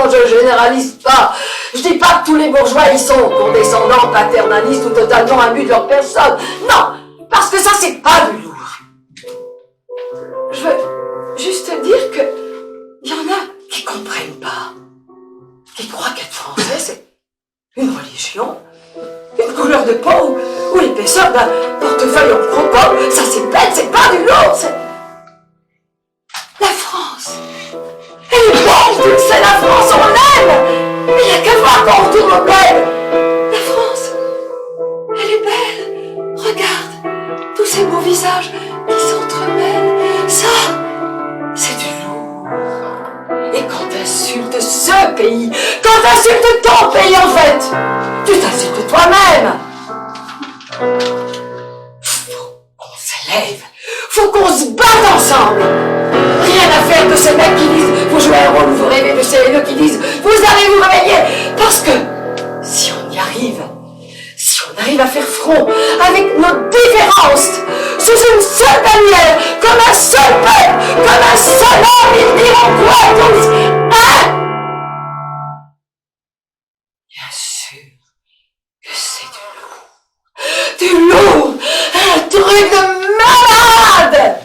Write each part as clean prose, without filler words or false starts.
attention, je généralise pas. Je dis pas que tous les bourgeois ils sont condescendants, paternalistes ou totalement imbus de leur personne. Non, parce que ça c'est pas du lourd. Je veux juste dire que il y en a qui comprennent pas, qui croient qu'être français c'est une religion, une couleur de peau ou l'épaisseur d'un portefeuille en croco. Ça c'est bête, c'est pas du lourd, c'est... La France, elle est belle, c'est la France, on l'aime. Mais il n'y a qu'à voir quand on retourne au bled. La France, elle est belle. Regarde, tous ces beaux visages qui s'entremêlent. Ça, c'est du lourd. Et quand t'insultes ce pays, quand t'insultes ton pays en fait, tu t'insultes toi-même. Faut qu'on s'élève, faut qu'on se batte ensemble. Rien à faire de ces mecs qui disent vous jouez un rôle, vous rêvez de ces haineux qui disent vous allez vous réveiller. Parce que si on y arrive, si on arrive à faire front avec nos différences, sous une seule bannière, comme un seul peuple, comme un seul homme, ils diront quoi tous? Hein? Bien sûr que c'est du lourd. Du lourd, un truc de malade.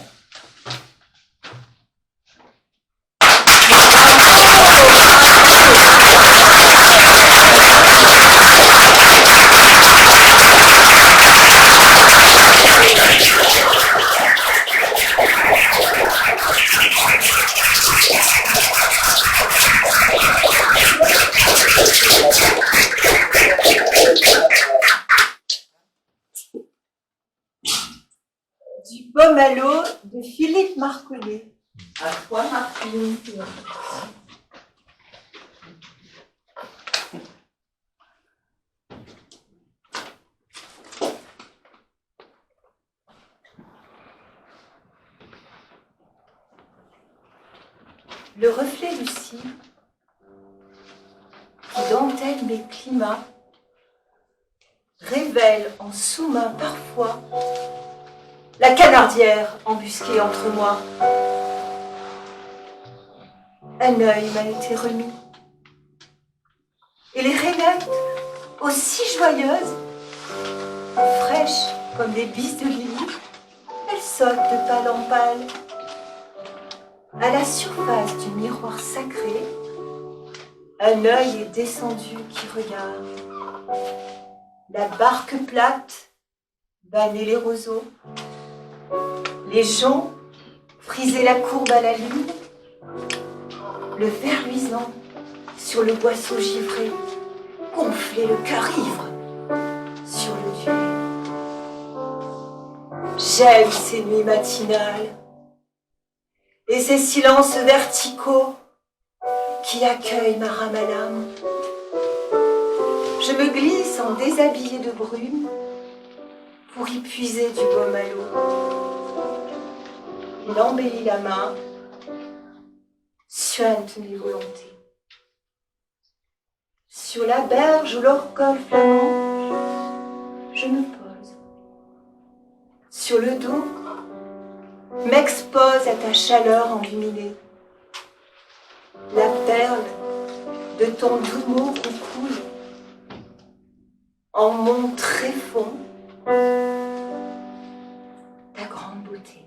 Du Pomerleau de Philippe Marcollet. À toi, Martine. Le reflet lucide qui dentelle mes climats révèle en sous-main parfois la canardière embusquée entre moi. Un œil m'a été remis et les rainettes, aussi joyeuses, fraîches comme des bises de lily, elles sautent de pâle en pâle. À la surface du miroir sacré, un œil est descendu qui regarde. La barque plate, banner les roseaux, les joncs, friser la courbe à la lune, le ver luisant sur le boisseau givré, gonfler le cœur ivre sur le duvet. J'aime ces nuits matinales et ces silences verticaux qui accueillent ma rame à l'âme. Je me glisse en déshabillé de brume pour y puiser du baume à l'eau. Il embellit la main, suinte mes volontés. Sur la berge où l'orgueil flamand, je me pose. Sur le dos, m'expose à ta chaleur enluminée. La perle de ton doux mot coule en mon tréfonds ta grande beauté.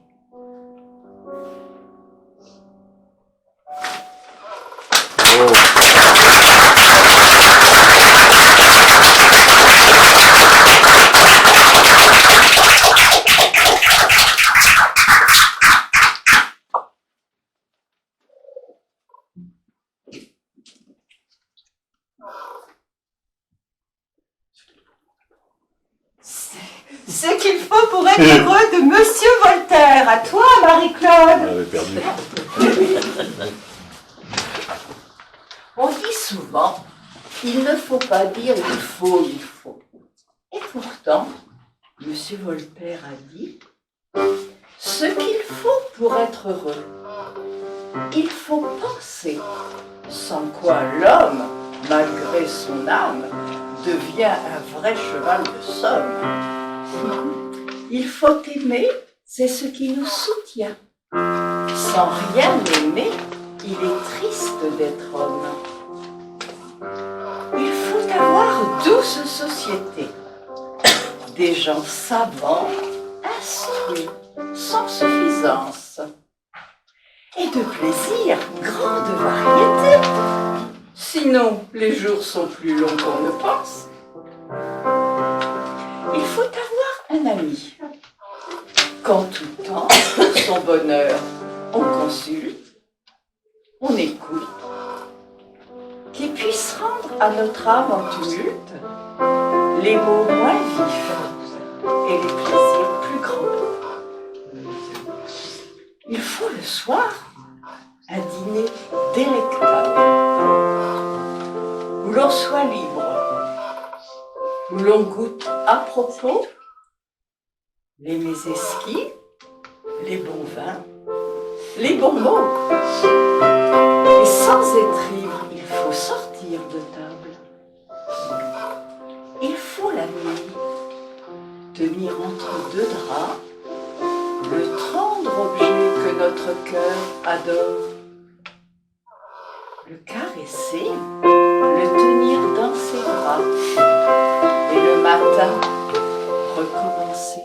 Ce qu'il faut pour être heureux de Monsieur Voltaire. À toi, Marie-Claude. On avait perdu. On dit souvent, il ne faut pas dire il faut. Et pourtant, Monsieur Voltaire a dit, ce qu'il faut pour être heureux, il faut penser, sans quoi l'homme, malgré son âme, devient un vrai cheval de somme. Il faut aimer, c'est ce qui nous soutient. Sans rien aimer, il est triste d'être homme. avoir douce société, des gens savants, instruits, sans suffisance, et de plaisir, grande variété. Sinon, les jours sont plus longs qu'on ne pense. Il faut avoir un ami, qu'en tout temps, pour son bonheur, on consulte, on écoute, qui puisse rendre à notre âme en tumulte les maux moins vifs et les plaisirs plus grands. Il faut le soir un dîner délectable, où l'on soit libre, où l'on goûte à propos les mets esquis, les bons vins, les bons mots. Et sans être ivre, il faut sortir de table. Il faut la nuit tenir entre deux draps le tendre objet que notre cœur adore, le caresser, le tenir dans ses bras, et le matin recommencer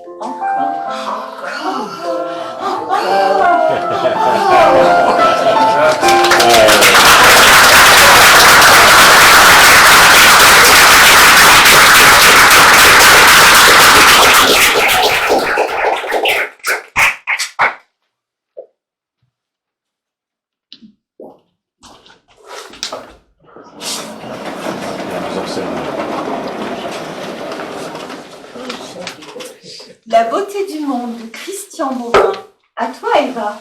La beauté du monde de Christian Bobin. À toi, Eva.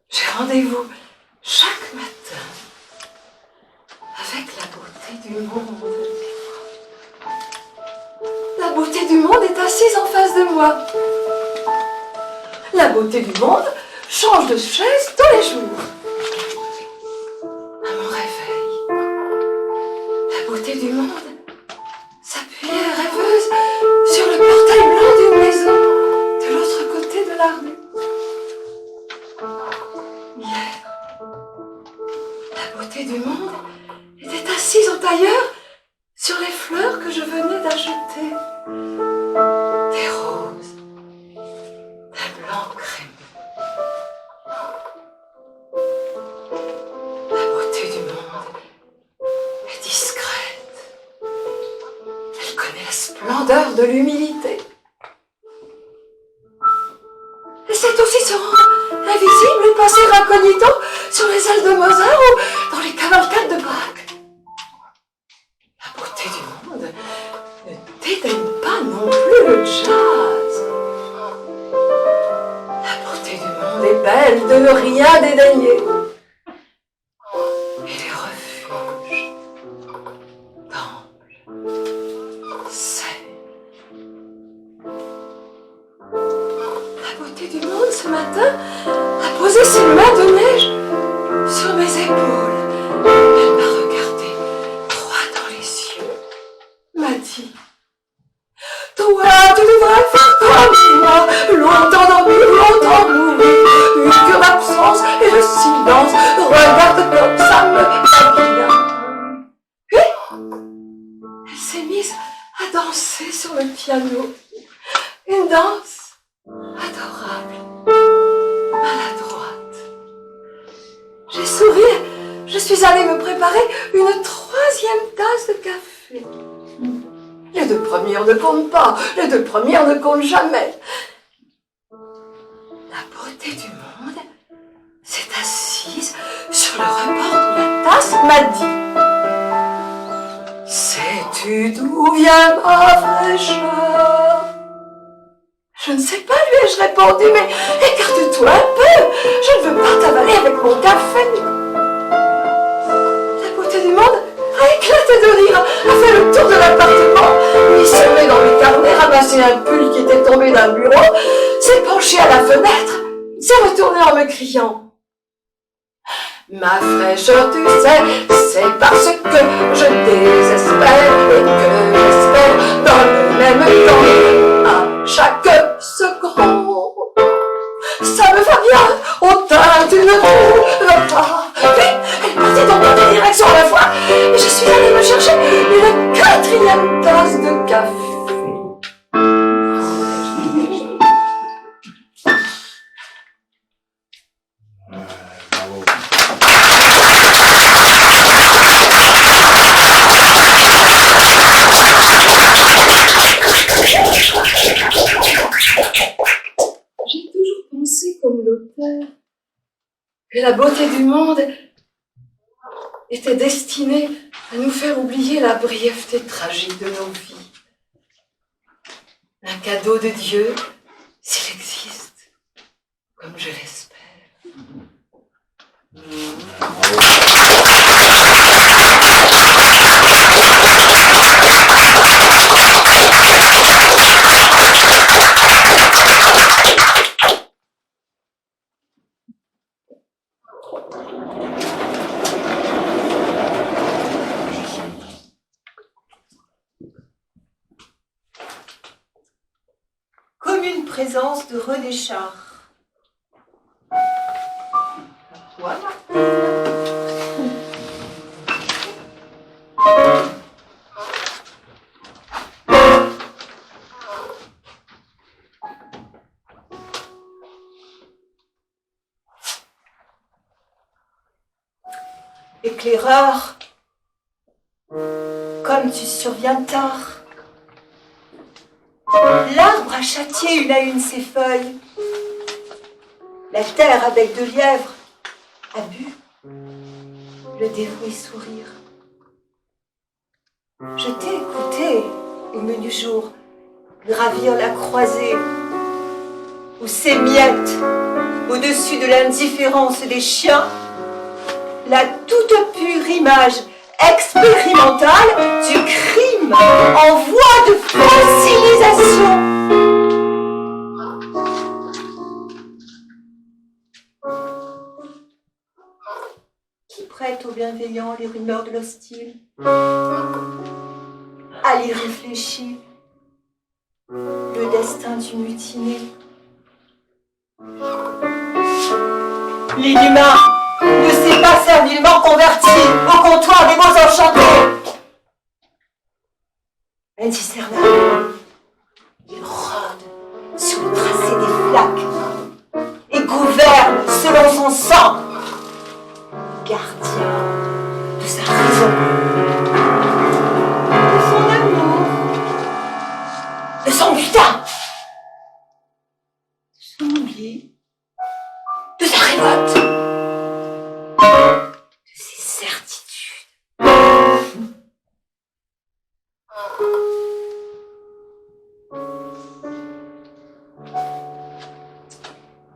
J'ai rendez-vous chaque matin avec la beauté du monde. La beauté du monde est assise en face de moi. La beauté du monde change de chaise tous les jours. À mon réveil, la beauté du monde s'appuyait rêveuse sur le portail blanc d'une maison de l'autre côté de la rue. Hier, la beauté du monde était assise en tailleur sur les fleurs que je venais d'acheter. Des roses, d'un blanc crémeux. La beauté du monde est discrète. Elle connaît la splendeur de l'humilité. Et c'est aussi se rendre invisible et passer incognito sur les ailes de Mozart ou dans les cavalcades de Bach. La beauté du monde ne dédaigne pas non plus le jazz. La beauté du monde est belle de ne rien dédaigner. Et les refuges, temples, scènes. La beauté du monde ce matin a posé ses mains de neige sur mes épaules. Elle m'a regardé droit dans les yeux, m'a dit: toi, tu devrais faire comme moi, longtemps dormir, longtemps mourir, une cure d'absence et de silence, regarde comme ça me va bien. Puis, elle s'est mise à danser sur le piano, une danse adorable, maladroite. J'ai souri, je suis allée me préparer une 3e tasse de café. Les 2 premières ne comptent pas, les 2 premières ne comptent jamais. La beauté du monde s'est assise sur le rebord de la tasse, m'a dit: sais-tu d'où vient ma fraîcheur? Je ne sais pas, lui ai-je répondu, mais écarte-toi un peu, je ne veux pas t'avaler avec mon café. La beauté du monde a éclaté de rire, a fait le tour de l'appartement, lui serré dans mes carnets, ramassé un pull qui était tombé d'un bureau, s'est penché à la fenêtre, s'est retourné en me criant: Ma fraîche, tu sais, c'est parce que je désespère et que j'espère dans le même temps à chaque seconde. Ça me va bien, au teint d'une trouve pas. Puis, elle partit dans toutes les directions à la fois, et je suis allée me chercher une 4e tasse de café. J'ai toujours pensé comme l'auteur que la beauté du monde était destinée à nous faire oublier la brièveté tragique de nos vies. Un cadeau de Dieu, s'il existe, comme je l'espère. Commune présence de René Char. Toi, éclaireur, comme tu surviens tard. L'arbre a châtié une à une ses feuilles. La terre à bec de lièvre a bu le dévoué sourire. Je t'ai écouté au menu jour gravir la croisée où ces miettes, au-dessus de l'indifférence des chiens, la toute pure image expérimentale du crime en voie de fossilisation. Qui prête aux bienveillants les rumeurs de l'hostile, à l'irréfléchi, le destin du mutiné. L'inhumain ne s'est pas servilement converti au comptoir des mots enchantés. Indiscernable, il rôde sur le tracé des flaques et gouverne selon son sang, gardien de sa raison, de son amour, de son butin, de son oubli, de sa révolte, de ses certitudes.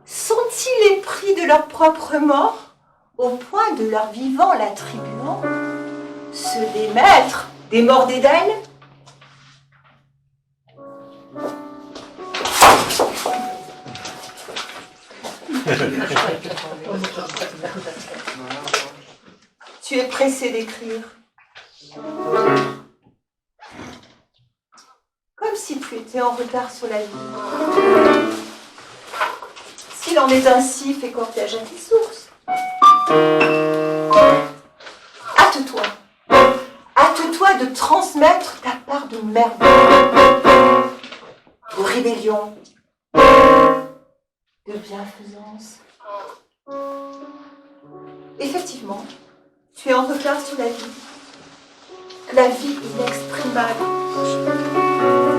Sont-ils épris de leur propre mort, au point de leur vivant l'attribuant, ceux des maîtres, des morts d'Éden? Tu es pressé d'écrire. Comme si tu étais en retard sur la vie. S'il en est ainsi, fais cortège à tes sources. Hâte-toi. Hâte-toi de transmettre ta part de merde, de rébellion, de bienfaisance. Effectivement, tu es en retard sur la vie inexprimable.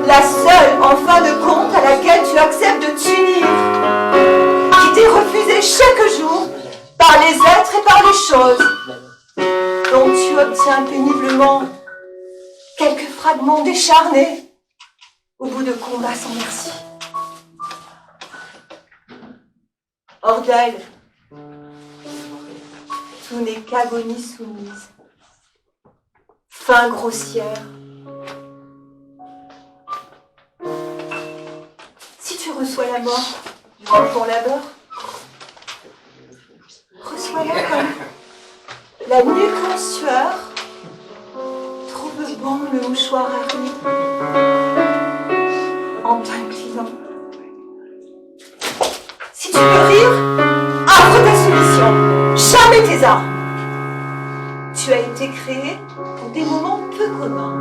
La seule, en fin de compte, à laquelle tu acceptes de t'unir, qui t'est refusée chaque jour par les êtres et par les choses, dont tu obtiens péniblement quelques fragments décharnés au bout de combats sans merci. Hors d'elle, tout n'est qu'agonie soumise, fin grossière. Si tu reçois la mort durant ton labeur, reçois-la comme La nuque en sueur, trouve bon le mouchoir à lui, en t'inclinant. Si tu veux rire, offre ta soumission, jamais tes armes. Tu as été créé pour des moments peu communs.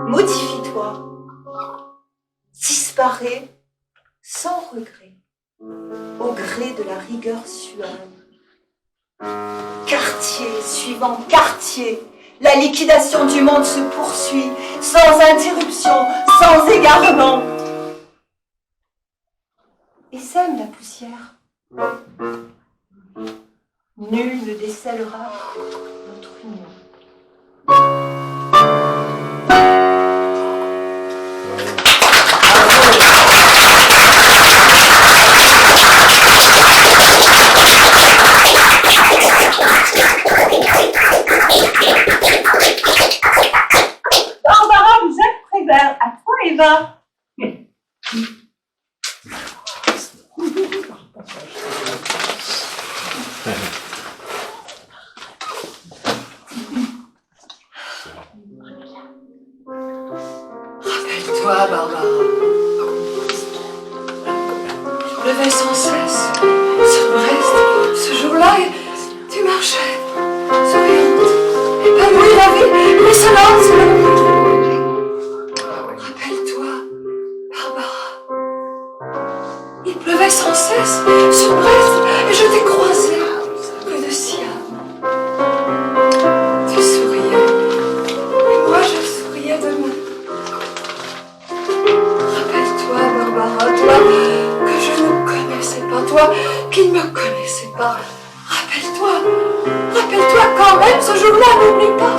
Modifie-toi, disparais sans regret, au gré de la rigueur suave. Quartier suivant quartier, la liquidation du monde se poursuit, sans interruption, sans égarement. Et sème la poussière. Nul ne décèlera notre union. Barbara vous a Prévert, à toi Eva. Rappelle-toi, Barbara. Je pleuvait sans cesse sur Brest ce jour-là et tu marchais, souriante, épanouie la vie, ruisselante sur le monde. Rappelle-toi, Barbara. Il pleuvait sans cesse sur Brest et je t'ai croisée près de Siam. Tu souriais et moi je souriais de même. Rappelle-toi, Barbara, toi que je ne connaissais pas, toi qui ne me connaissais pas. Rappelle-toi quand même ce jour-là, n'oublie pas.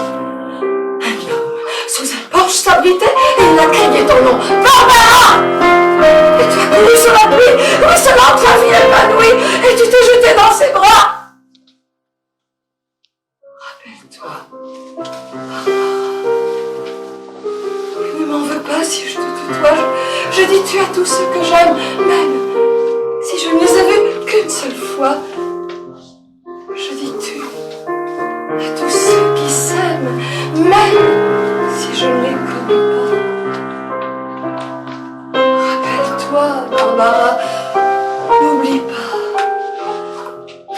Un homme sous un porche s'abritait et il a crié ton nom. Barbara! Et tu as couru sur la pluie, ruisselante, la vie épanouie, et tu t'es jeté dans ses bras. Rappelle-toi, Barbara. Ne m'en veux pas si je te tutoie. Je dis tu à tous ceux que j'aime, même si je ne les ai vus qu'une seule fois. Je dis tu à tous ceux qui s'aiment, même si je ne les connais pas. Rappelle-toi, Barbara, n'oublie pas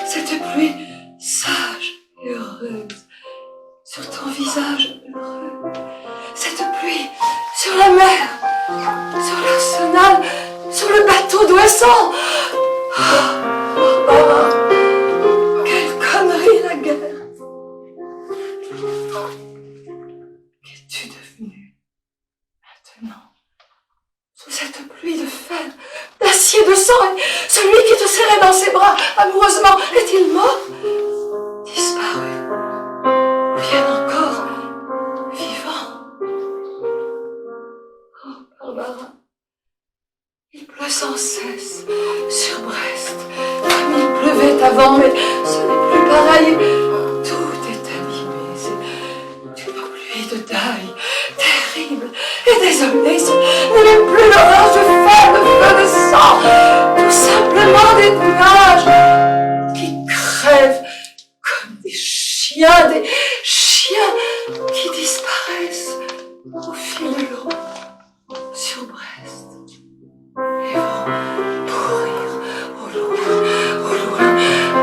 cette pluie sage et heureuse sur ton visage heureux. Cette pluie sur la mer, sur l'arsenal, sur le bateau d'Ouessant. Oh, Barbara, quelle connerie la guerre. Qu'es-tu devenue maintenant? Sous cette pluie de fer, d'acier, de sang, et celui qui te serrait dans ses bras amoureusement, est-il mort? Disparu? Ou bien encore vivant? Oh, Barbara, il pleut sans cesse sur Brest, comme il pleuvait avant, mais ce n'est plus pareil. Tout est abîmé, c'est une pluie de deuil terrible et désolée. Ce n'est même plus l'orage de fer, de feu, de sang, tout simplement des nuages qui crèvent comme des chiens qui disparaissent au fil de l'eau sur Brest et vont pourrir au loin,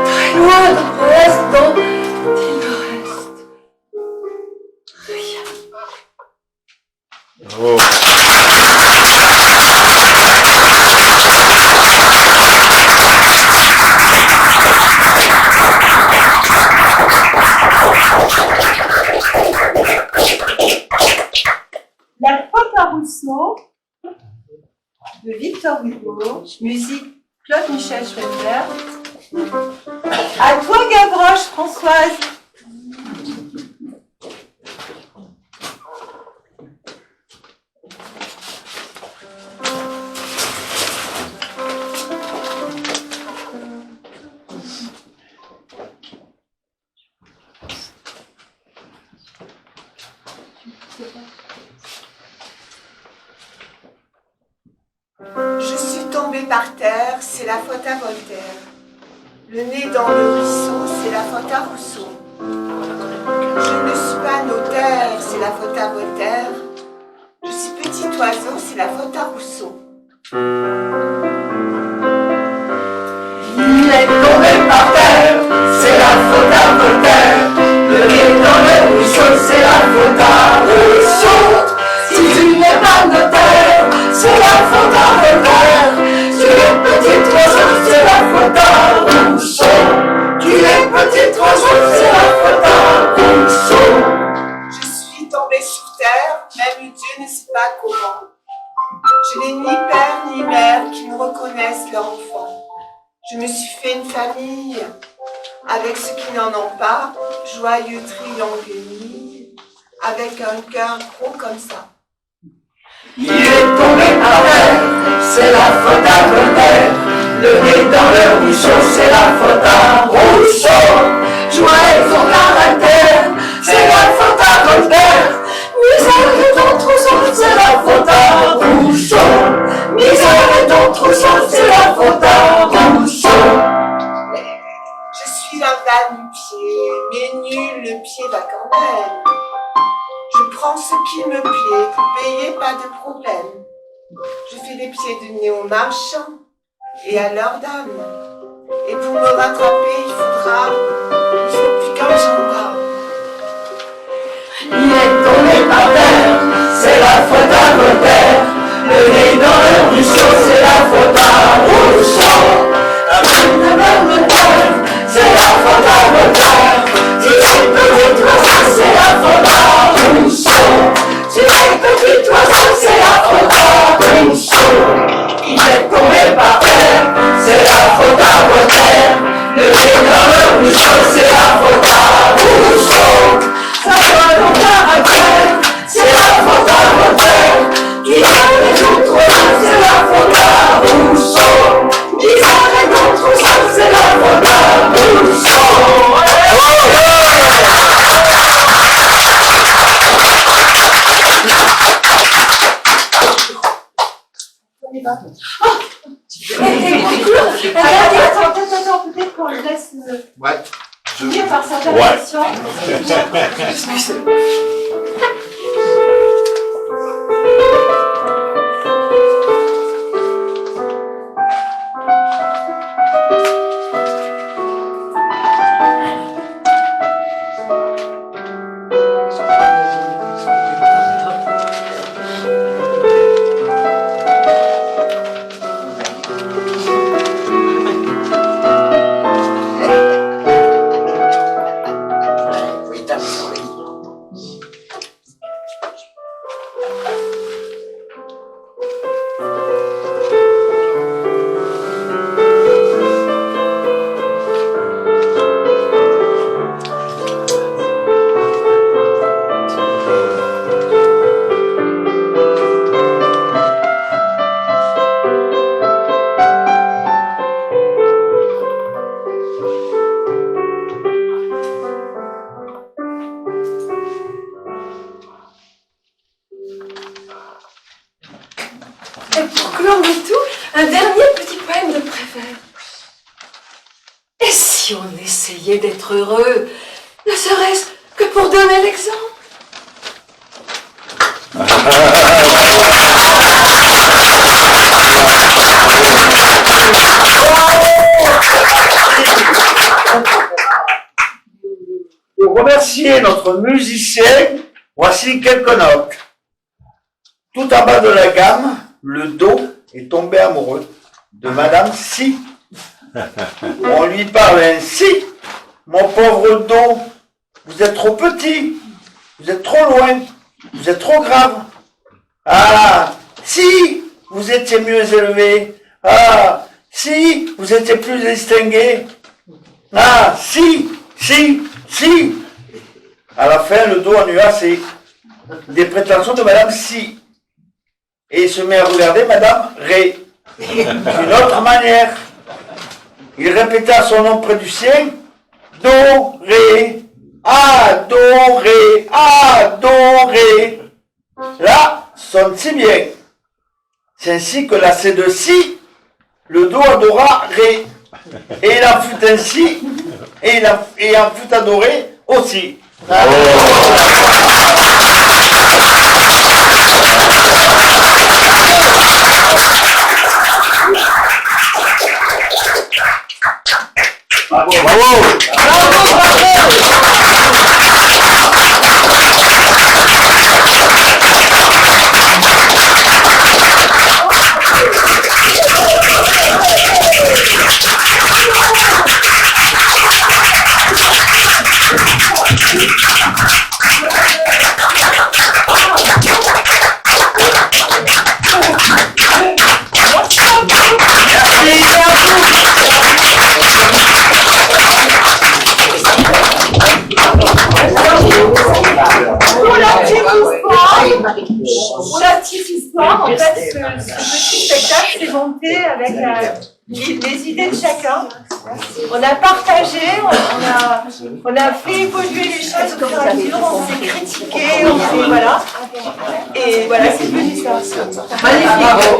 très loin de Brest, dont il ne reste rien. Oh. La faute à Rousseau de Victor Hugo, musique Claude Michel Schweitzer. À toi Gavroche, Françoise. Je suis tombée par terre, c'est la faute à Voltaire. Le nez dans le ruisseau, c'est la faute à Rousseau. Je ne suis pas notaire, c'est la faute à Voltaire. Je suis petit oiseau, c'est la faute à Rousseau. Il est tombé par terre, c'est la faute à Voltaire. Le nez dans le ruisseau, c'est la faute à Rousseau. Si tu n'es pas notaire, c'est la faute à Voltaire. Tu es petit oiseau, c'est la faute à Rousseau. Tu es petit oiseau, c'est la faute à Rousseau. Je suis tombé sur terre, même Dieu ne sait pas comment. Je n'ai ni père ni mère qui me reconnaissent leur enfant. Je me suis fait une famille avec ceux qui n'en ont pas, joyeux triangle uni, avec un cœur gros comme ça. Il est tombé par terre, c'est la faute à Voltaire. Le nez dans le ruisseau, c'est la faute à Rousseau. Joyeux son caractère, c'est la faute à Voltaire. Misère et ton trousseau, c'est la faute à Rousseau. Misère et ton trousseau, c'est la faute à Rousseau. Je suis l'indane du pied, mais nul le pied va quand même. Je prends ce qui me plaît, pour payer pas de problème. Je fais des pieds de nez aux marchands et à leurs dames. Et pour me rattraper, il faut plus qu'un gendarme. Il est tombé par terre, c'est la faute à Voltaire. Le nez dans le ruisseau, c'est la faute à Rousseau. La plume de Voltaire, c'est la faute à Voltaire. Si tu es petit oiseau, c'est la faute à Rousseau. Si tu es petit oiseau, c'est la faute à Rousseau. Il est tombé par terre, c'est la faute à Voltaire. Le nez dans le ruisseau, c'est la faute à Rousseau. Ça doit ton caractère, c'est la faute à Voltaire. Qui a les autres, c'est la faute à Rousseau. Qui a les autres, c'est la faute à Rousseau. Attends, peut-être qu'on le laisse Ouais. finir par sa perception. Et pour clore le tout, un dernier petit poème de Prévert. Et si on essayait d'être heureux, ne serait-ce que pour donner l'exemple? Pour remercier notre musicien, voici quelques notes. Tout en bas de la gamme, le Do est tombé amoureux de Madame Si. On lui parle ainsi. Mon pauvre Do, vous êtes trop petit, vous êtes trop loin, vous êtes trop grave. Ah, si vous étiez mieux élevé. Ah, si vous étiez plus distingué. Ah, si. À la fin, le Do annula des prétentions de Madame Si. Et il se met à regarder Madame Ré. D'une autre manière. Il répéta son nom près du sien. Do, Ré. Ah, Do, Ré. Ah, Do, Ré. Là, sonne si bien. C'est ainsi que la C de Si, le Do adora Ré. Et il en fut ainsi, et il en fut adoré aussi. Pour la petite histoire, en fait, ce petit spectacle s'est monté avec les idées de chacun. On a partagé, on a fait évoluer les choses au fur et à mesure, on s'est critiqué, on s'est, voilà. Et voilà, c'est devenu ça. Magnifique. Bravo.